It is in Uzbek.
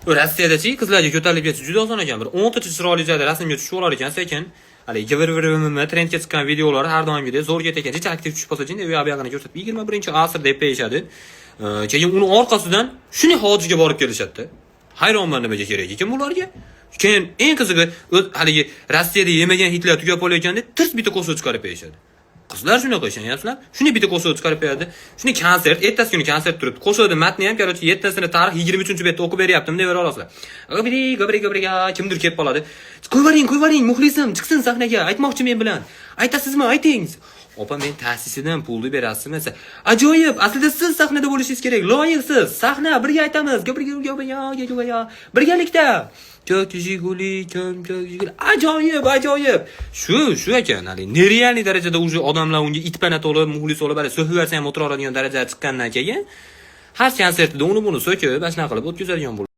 Rossiyadachi qizlarga ko'tarilib ketish juda oson ekan. Bir 10 ta chiroyli joyda rasmga tushib olar ekan, sekin haligi trendga chiqqan videolar har doimgidek zo'rga tekin, hech aktiv tushib qolsa-chi, u yoqni ko'rsatib 21-asr deb qo'yishadi. Keyin uni orqasidan shuni hojiga borib kelishadi. Hayronman nimaga kerak ekan bularga? Keyin eng qizig'i haligi Rossiyada yemagan hitlar tugab qolayotganda tirs bitta qo'shiq chiqarib qo'yishadi. Qizlar shunaqa ishonyapsizlar. Shuni bitta qo'shiq chiqarib qo'yadi. Shuni konsert, ertasi kuni konsert turibdi. Qo'shiqning matni ham, короче, 7tasini tarix 23-betda o'qib beryaptim deb olasizlar. Gabri, kimdir kelib qoladi. Qo'yvaring, muxlisim, chiqsin sahnaga, aytmoqchi men bilan. Aytasizmi? Ayting. Opa, men ta'sisidan pulni berasizmi? Ajoyib, aslida siz sahnada bo'lishingiz kerak. Loyiqsiz. Sahna birga aytamiz. Gabri, birgalikda. Ko'k Jiguli. Ajoyib. Shu ekan, hali nerealniy darajada уже odamlar unga itpana to'lib, muxlis olib, so'hiversa ham o'tira oladigan darajaga chiqqandan keyin har konsertida uni buni so'kib, ashna qilib o'tkazadigan bo'ldi.